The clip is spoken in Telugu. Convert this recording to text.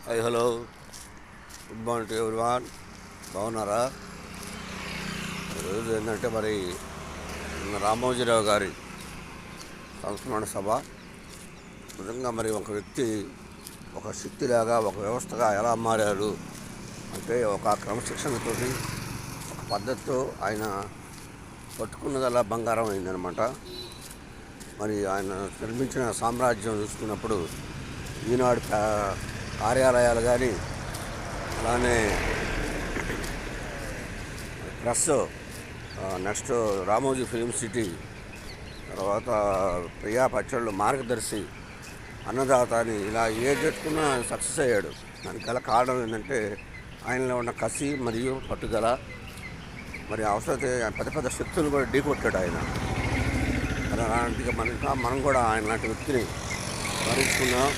Hi hello good morning to everyone. బాగున్నారా? ఈరోజు ఏంటంటే మరి రామోజీరావు గారి సంస్మరణ సభ. నిజంగా మరి ఒక వ్యక్తి ఒక శక్తిలాగా ఒక వ్యవస్థగా ఎలా మారారు అంటే ఒక క్రమశిక్షణతో ఒక పద్ధతితో ఆయన పట్టుకున్నదల్లా బంగారం అయిందనమాట. మరి ఆయన నిర్మించిన సామ్రాజ్యం చూసుకున్నప్పుడు ఈనాడు కార్యాలయాలు కానీ అలానే press, next Ramoji film city, తర్వాత ప్రియా పచ్చళ్ళు, మార్గదర్శి, అన్నదాత అని ఇలా ఏ పెట్టుకున్నా సక్సెస్ అయ్యాడు. దానికి గల కారణం ఏంటంటే ఆయనలో ఉన్న కసి మరియు పట్టుదల. మరి అవసరమైతే పెద్ద పెద్ద శక్తులు కూడా ఢీకొట్టాడు ఆయన. అలాంటిగా మనం కూడా ఆయన లాంటి వ్యక్తిని స్మరించుకున్నాం.